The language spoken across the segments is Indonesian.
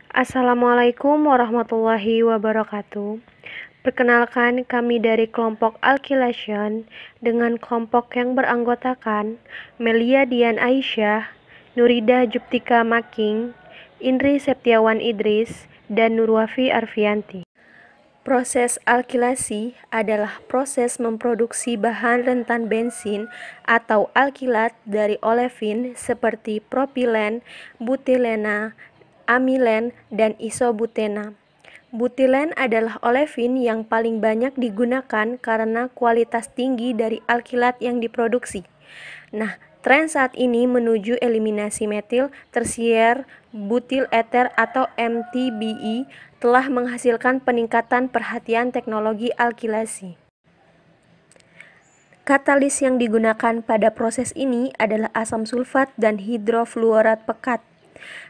Assalamualaikum warahmatullahi wabarakatuh. Perkenalkan, kami dari kelompok Alkylation dengan kelompok yang beranggotakan Melia Dian Aisyah, Nurida Juptika Making, Indri Septiawan Idris, dan Nurwafi Arfianti. Proses alkilasi adalah proses memproduksi bahan rentan bensin atau alkilat dari olefin seperti propilen, butilena, amilen, dan isobutena. Butilen adalah olefin yang paling banyak digunakan karena kualitas tinggi dari alkilat yang diproduksi. Nah, tren saat ini menuju eliminasi metil tersier butil eter atau MTBE telah menghasilkan peningkatan perhatian teknologi alkilasi. Katalis yang digunakan pada proses ini adalah asam sulfat dan hidrofluorat pekat.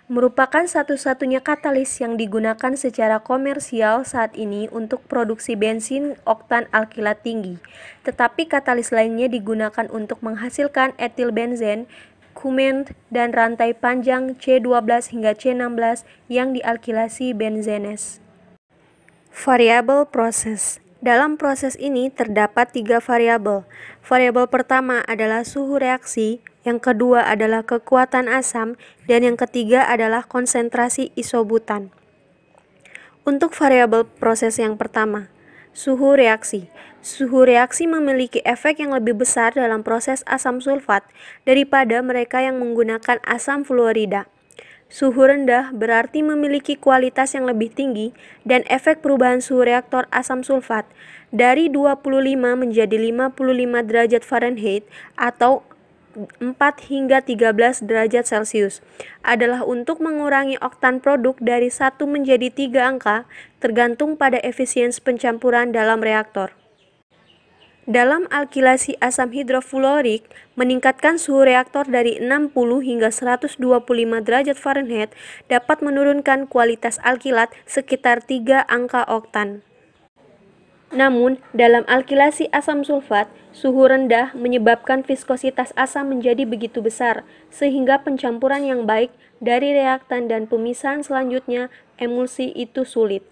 Merupakan satu-satunya katalis yang digunakan secara komersial saat ini untuk produksi bensin oktan alkilat tinggi. Tetapi katalis lainnya digunakan untuk menghasilkan etil benzen, kumen, dan rantai panjang C12 hingga C16 yang dialkilasi benzenes. Variabel proses. Dalam proses ini terdapat 3 variabel. Variabel pertama adalah suhu reaksi, yang kedua adalah kekuatan asam, dan yang ketiga adalah konsentrasi isobutan. Untuk variabel proses yang pertama, suhu reaksi. Suhu reaksi memiliki efek yang lebih besar dalam proses asam sulfat daripada mereka yang menggunakan asam fluorida. Suhu rendah berarti memiliki kualitas yang lebih tinggi dan efek perubahan suhu reaktor asam sulfat dari 25 menjadi 55 derajat Fahrenheit atau 4 hingga 13 derajat Celcius adalah untuk mengurangi oktan produk dari 1 menjadi 3 angka tergantung pada efisiensi pencampuran dalam reaktor. Dalam alkilasi asam hidrofluorik, meningkatkan suhu reaktor dari 60 hingga 125 derajat Fahrenheit dapat menurunkan kualitas alkilat sekitar 3 angka oktan. Namun, dalam alkilasi asam sulfat, suhu rendah menyebabkan viskositas asam menjadi begitu besar, sehingga pencampuran yang baik dari reaktan dan pemisahan selanjutnya emulsi itu sulit.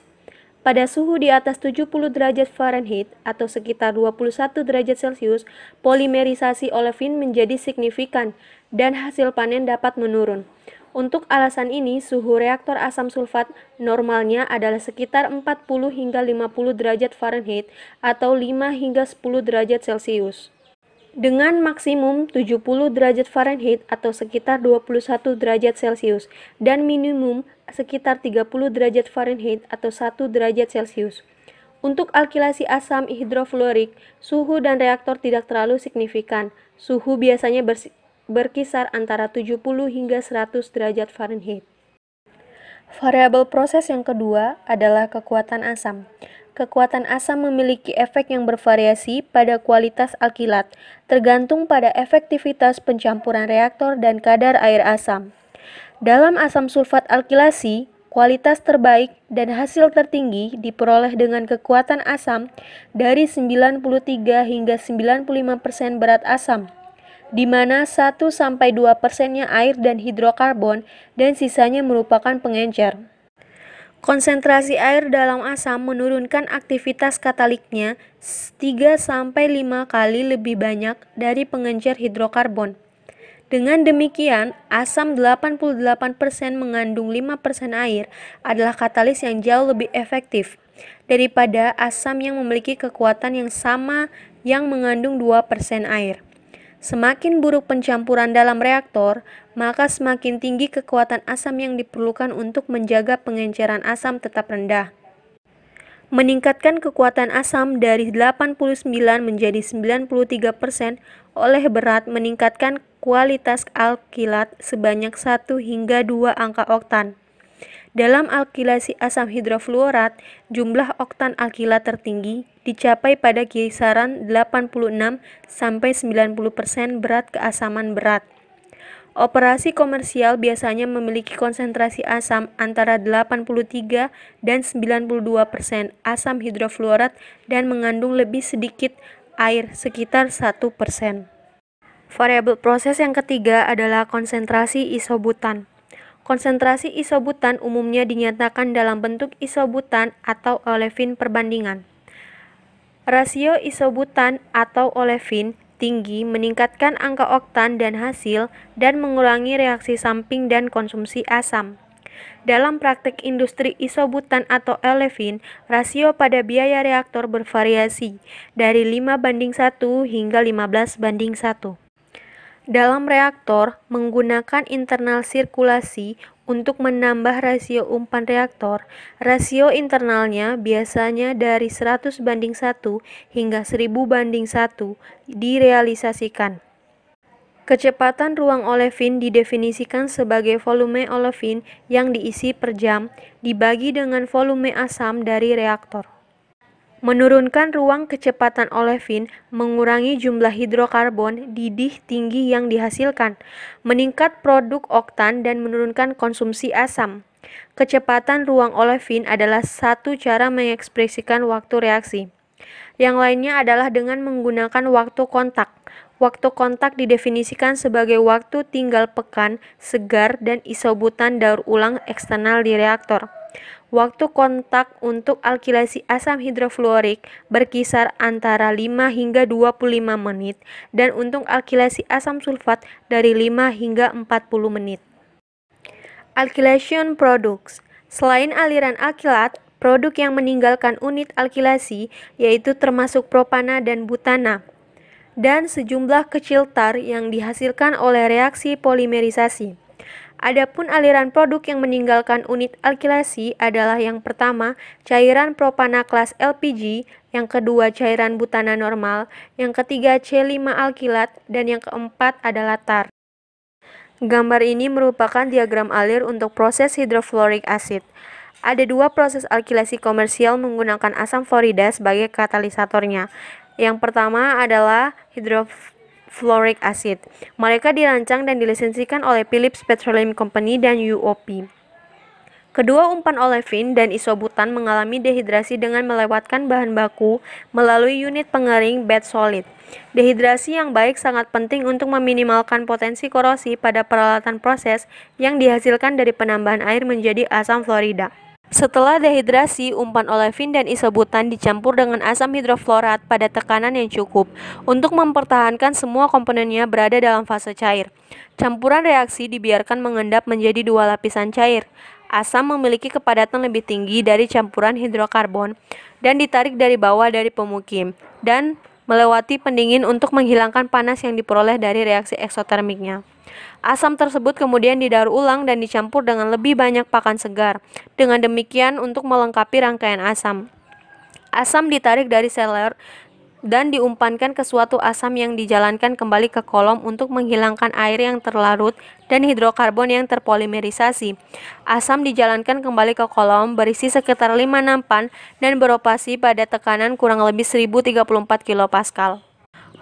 Pada suhu di atas 70 derajat Fahrenheit atau sekitar 21 derajat Celcius, polimerisasi olefin menjadi signifikan dan hasil panen dapat menurun. Untuk alasan ini, suhu reaktor asam sulfat normalnya adalah sekitar 40 hingga 50 derajat Fahrenheit atau 5 hingga 10 derajat Celcius. Dengan maksimum 70 derajat Fahrenheit atau sekitar 21 derajat Celcius dan minimum sekitar 30 derajat Fahrenheit atau 1 derajat Celcius. Untuk alkilasi asam hidrofluorik, suhu dan reaktor tidak terlalu signifikan. Suhu biasanya berkisar antara 70 hingga 100 derajat Fahrenheit. Variabel proses yang kedua adalah kekuatan asam. Kekuatan asam memiliki efek yang bervariasi pada kualitas alkilat, tergantung pada efektivitas pencampuran reaktor dan kadar air asam. Dalam asam sulfat alkilasi, kualitas terbaik dan hasil tertinggi diperoleh dengan kekuatan asam dari 93 hingga 95% berat asam, di mana 1-2% air dan hidrokarbon dan sisanya merupakan pengencer. Konsentrasi air dalam asam menurunkan aktivitas kataliknya 3-5 kali lebih banyak dari pengencer hidrokarbon. Dengan demikian, asam 88% mengandung 5% air adalah katalis yang jauh lebih efektif daripada asam yang memiliki kekuatan yang sama yang mengandung 2% air. Semakin buruk pencampuran dalam reaktor, maka semakin tinggi kekuatan asam yang diperlukan untuk menjaga pengenceran asam tetap rendah. Meningkatkan kekuatan asam dari 89 menjadi 93% oleh berat meningkatkan kualitas alkilat sebanyak 1 hingga 2 angka oktan. Dalam alkilasi asam hidrofluorat, jumlah oktan alkilat tertinggi dicapai pada kisaran 86-90% berat keasaman berat. Operasi komersial biasanya memiliki konsentrasi asam antara 83 dan 92% asam hidrofluorat dan mengandung lebih sedikit air sekitar 1%. Variabel proses yang ketiga adalah konsentrasi isobutan. Konsentrasi isobutan umumnya dinyatakan dalam bentuk isobutan atau olefin perbandingan. Rasio isobutan atau olefin tinggi meningkatkan angka oktan dan hasil dan mengurangi reaksi samping dan konsumsi asam. Dalam praktik industri isobutan atau olefin, rasio pada biaya reaktor bervariasi dari 5:1 hingga 15:1. Dalam reaktor, menggunakan internal sirkulasi untuk menambah rasio umpan reaktor, rasio internalnya biasanya dari 100:1 hingga 1000:1 direalisasikan. Kecepatan ruang olefin didefinisikan sebagai volume olefin yang diisi per jam dibagi dengan volume asam dari reaktor. Menurunkan ruang kecepatan olefin mengurangi jumlah hidrokarbon didih tinggi yang dihasilkan, meningkat produk oktan dan menurunkan konsumsi asam. Kecepatan ruang olefin adalah satu cara mengekspresikan waktu reaksi. Yang lainnya adalah dengan menggunakan waktu kontak. Waktu kontak didefinisikan sebagai waktu tinggal pekan, segar, dan isobutan daur ulang eksternal di reaktor. Waktu kontak untuk alkilasi asam hidrofluorik berkisar antara 5 hingga 25 menit dan untuk alkilasi asam sulfat dari 5 hingga 40 menit. Alkylation products. Selain aliran alkilat, produk yang meninggalkan unit alkilasi yaitu termasuk propana dan butana, dan sejumlah kecil tar yang dihasilkan oleh reaksi polimerisasi. Adapun aliran produk yang meninggalkan unit alkilasi adalah yang pertama, cairan propana kelas LPG, yang kedua cairan butana normal, yang ketiga C5-alkilat, dan yang keempat adalah tar. Gambar ini merupakan diagram alir untuk proses hidrofluoric acid. Ada dua proses alkilasi komersial menggunakan asam fluorida sebagai katalisatornya. Yang pertama adalah hidrofluoric acid. Mereka dirancang dan dilisensikan oleh Phillips Petroleum Company dan UOP. Kedua umpan olefin dan isobutan mengalami dehidrasi dengan melewatkan bahan baku melalui unit pengering bed solid. Dehidrasi yang baik sangat penting untuk meminimalkan potensi korosi pada peralatan proses yang dihasilkan dari penambahan air menjadi asam fluorida. Setelah dehidrasi, umpan olefin dan isobutan dicampur dengan asam hidrofluorat pada tekanan yang cukup untuk mempertahankan semua komponennya berada dalam fase cair. Campuran reaksi dibiarkan mengendap menjadi dua lapisan cair. Asam memiliki kepadatan lebih tinggi dari campuran hidrokarbon dan ditarik dari bawah dari pemukim dan melewati pendingin untuk menghilangkan panas yang diperoleh dari reaksi eksotermiknya. Asam tersebut kemudian didaur ulang dan dicampur dengan lebih banyak pakan segar. Dengan demikian untuk melengkapi rangkaian asam. Asam ditarik dari seller dan diumpankan ke suatu asam yang dijalankan kembali ke kolom untuk menghilangkan air yang terlarut dan hidrokarbon yang terpolimerisasi. Asam dijalankan kembali ke kolom berisi sekitar 5 nampan dan beroperasi pada tekanan kurang lebih 1034 kPa.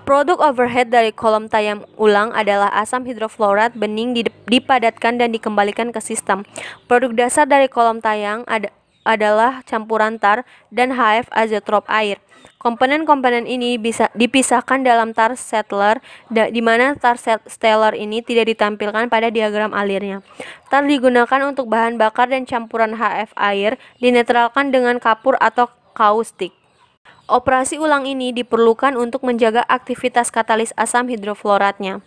Produk overhead dari kolom tayang ulang adalah asam hidrofluorat bening dipadatkan dan dikembalikan ke sistem. Produk dasar dari kolom tayang adalah campuran tar dan HF azeotrop air. Komponen-komponen ini bisa dipisahkan dalam tar settler, di mana tar settler ini tidak ditampilkan pada diagram alirnya. Tar digunakan untuk bahan bakar dan campuran HF air dinetralkan dengan kapur atau kaustik. Operasi ulang ini diperlukan untuk menjaga aktivitas katalis asam hidrofluoratnya.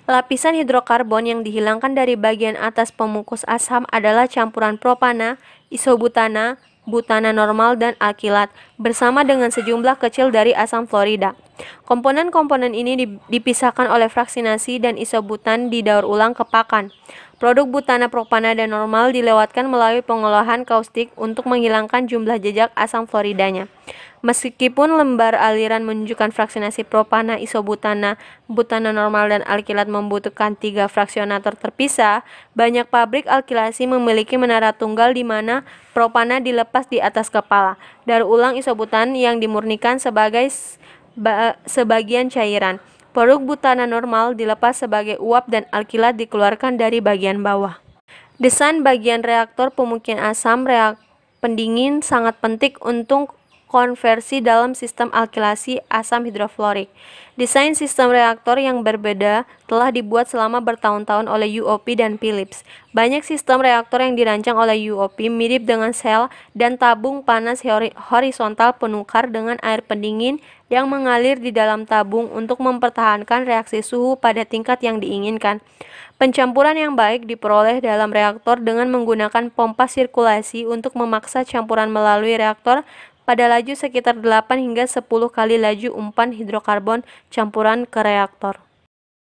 Lapisan hidrokarbon yang dihilangkan dari bagian atas pemukus asam adalah campuran propana, isobutana, butana normal, dan alkilat, bersama dengan sejumlah kecil dari asam fluorida. Komponen-komponen ini dipisahkan oleh fraksinasi dan isobutan didaur ulang ke pakan. Produk butana propana dan normal dilewatkan melalui pengolahan kaustik untuk menghilangkan jumlah jejak asam fluoridanya. Meskipun lembar aliran menunjukkan fraksinasi propana, isobutana, butana normal, dan alkilat membutuhkan 3 fraksionator terpisah, banyak pabrik alkilasi memiliki menara tunggal di mana propana dilepas di atas kepala. Daur ulang isobutan yang dimurnikan sebagai sebagian cairan. Produk butana normal dilepas sebagai uap dan alkilat dikeluarkan dari bagian bawah. Desain bagian reaktor pemukiman asam pendingin sangat penting untuk konversi dalam sistem alkilasi asam hidrofluorik. Desain sistem reaktor yang berbeda telah dibuat selama bertahun-tahun oleh UOP dan Philips. Banyak sistem reaktor yang dirancang oleh UOP mirip dengan sel dan tabung panas horizontal penukar dengan air pendingin yang mengalir di dalam tabung untuk mempertahankan reaksi suhu pada tingkat yang diinginkan. Pencampuran yang baik diperoleh dalam reaktor dengan menggunakan pompa sirkulasi untuk memaksa campuran melalui reaktor pada laju sekitar 8 hingga 10 kali laju umpan hidrokarbon campuran ke reaktor.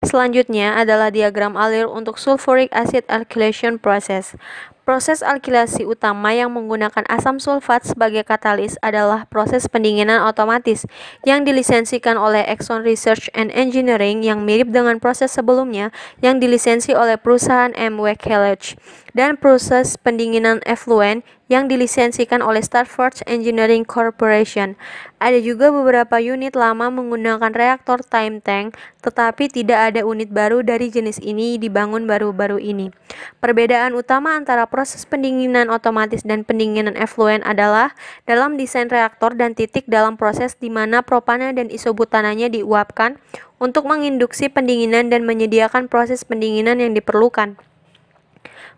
Selanjutnya adalah diagram alir untuk sulfuric acid alkylation process. Proses alkilasi utama yang menggunakan asam sulfat sebagai katalis adalah proses pendinginan otomatis yang dilisensikan oleh Exxon Research and Engineering yang mirip dengan proses sebelumnya yang dilisensi oleh perusahaan M.W. Kellogg, dan proses pendinginan efluen yang dilisensikan oleh Starforge Engineering Corporation. Ada juga beberapa unit lama menggunakan reaktor time tank, tetapi tidak ada unit baru dari jenis ini dibangun baru-baru ini. Perbedaan utama antara proses pendinginan otomatis dan pendinginan efluen adalah dalam desain reaktor dan titik dalam proses di mana propana dan isobutananya diuapkan untuk menginduksi pendinginan dan menyediakan proses pendinginan yang diperlukan.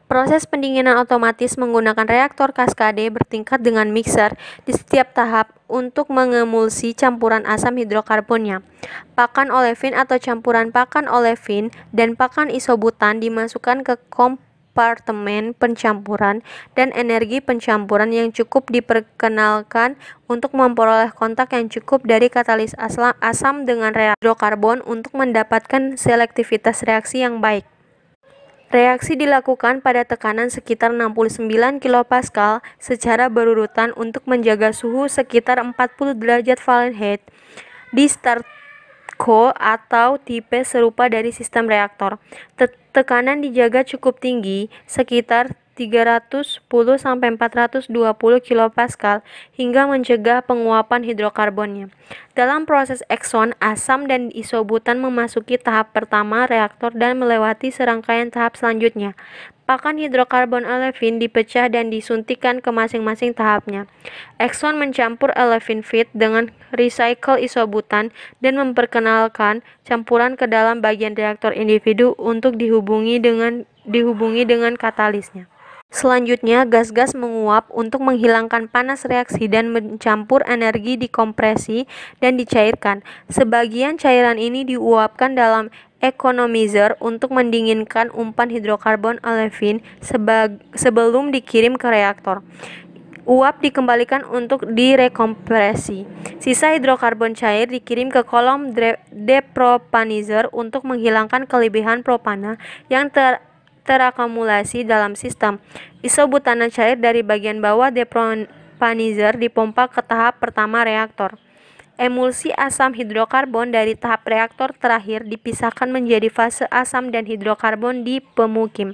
Proses pendinginan otomatis menggunakan reaktor kaskade bertingkat dengan mixer di setiap tahap untuk mengemulsi campuran asam hidrokarbonnya. Pakan olefin atau campuran pakan olefin dan pakan isobutan dimasukkan ke kompartemen pencampuran dan energi pencampuran yang cukup diperkenalkan untuk memperoleh kontak yang cukup dari katalis asam dengan hidrokarbon untuk mendapatkan selektivitas reaksi yang baik. Reaksi dilakukan pada tekanan sekitar 69 kPa secara berurutan untuk menjaga suhu sekitar 40 derajat Fahrenheit di Startco atau tipe serupa dari sistem reaktor. Tekanan dijaga cukup tinggi, sekitar 310-420 kPa hingga mencegah penguapan hidrokarbonnya. Dalam proses Exxon, asam dan isobutan memasuki tahap pertama reaktor dan melewati serangkaian tahap selanjutnya. Pakan hidrokarbon olefin dipecah dan disuntikkan ke masing-masing tahapnya. Exxon mencampur olefin feed dengan recycle isobutan dan memperkenalkan campuran ke dalam bagian reaktor individu untuk dihubungi dengan katalisnya. Selanjutnya, gas-gas menguap untuk menghilangkan panas reaksi dan mencampur energi dikompresi dan dicairkan. Sebagian cairan ini diuapkan dalam economizer untuk mendinginkan umpan hidrokarbon olefin sebelum dikirim ke reaktor. Uap dikembalikan untuk direkompresi. Sisa hidrokarbon cair dikirim ke kolom depropanizer untuk menghilangkan kelebihan propana yang terakumulasi dalam sistem. Isobutana cair dari bagian bawah depropanizer dipompa ke tahap pertama reaktor. Emulsi asam hidrokarbon dari tahap reaktor terakhir dipisahkan menjadi fase asam dan hidrokarbon di pemukim.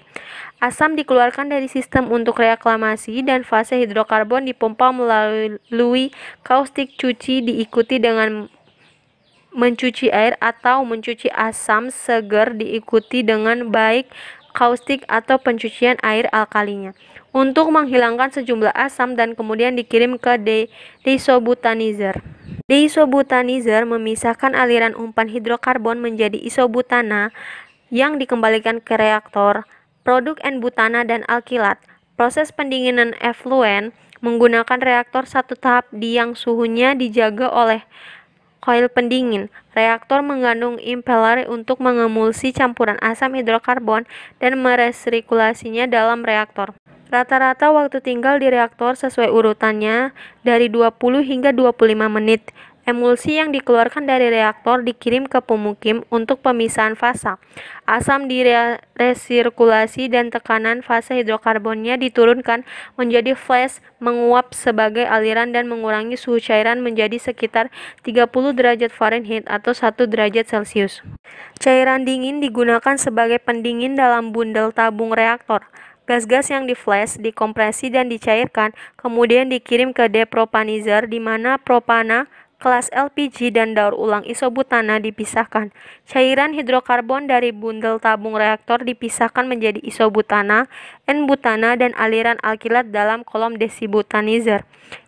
Asam dikeluarkan dari sistem untuk reklamasi dan fase hidrokarbon dipompa melalui kaustik cuci diikuti dengan mencuci air atau mencuci asam segar diikuti dengan baik kaustik atau pencucian air alkalinya untuk menghilangkan sejumlah asam dan kemudian dikirim ke deisobutanizer. Deisobutanizer memisahkan aliran umpan hidrokarbon menjadi isobutana yang dikembalikan ke reaktor, produk N-butana dan alkilat. Proses pendinginan efluen menggunakan reaktor satu tahap yang suhunya dijaga oleh koil pendingin. Reaktor mengandung impeller untuk mengemulsi campuran asam hidrokarbon dan meresirkulasinya dalam reaktor. Rata-rata waktu tinggal di reaktor sesuai urutannya dari 20 hingga 25 menit. Emulsi yang dikeluarkan dari reaktor dikirim ke pemukim untuk pemisahan fasa. Asam diresirkulasi dan tekanan fase hidrokarbonnya diturunkan menjadi flash menguap sebagai aliran dan mengurangi suhu cairan menjadi sekitar 30 derajat Fahrenheit atau 1 derajat Celcius. Cairan dingin digunakan sebagai pendingin dalam bundel tabung reaktor. Gas-gas yang di-flash, dikompresi dan dicairkan, kemudian dikirim ke depropanizer di mana propana, kelas LPG dan daur ulang isobutana dipisahkan. Cairan hidrokarbon dari bundel tabung reaktor dipisahkan menjadi isobutana, N-butana dan aliran alkilat dalam kolom desibutanizer.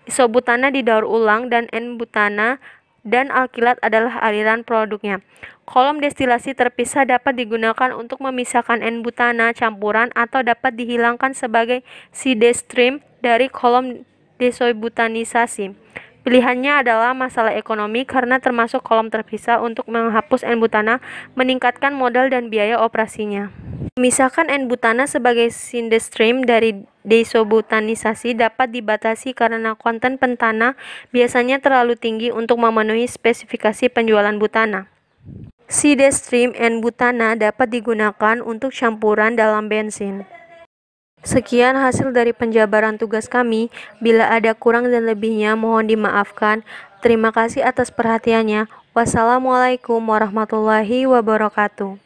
isobutana didaur ulang, dan N-butana dan alkilat adalah aliran produknya. Kolom destilasi terpisah dapat digunakan untuk memisahkan N-butana campuran atau dapat dihilangkan sebagai side stream dari kolom desobutanisasi. Pilihannya adalah masalah ekonomi karena termasuk kolom terpisah. Untuk menghapus N-butana, meningkatkan modal dan biaya operasinya. Memisahkan N-butana sebagai side stream dari desobutanisasi dapat dibatasi karena konten pentana biasanya terlalu tinggi untuk memenuhi spesifikasi penjualan butana. Side stream N-butana dapat digunakan untuk campuran dalam bensin. Sekian hasil dari penjabaran tugas kami. Bila ada kurang dan lebihnya, mohon dimaafkan. Terima kasih atas perhatiannya. Wassalamualaikum warahmatullahi wabarakatuh.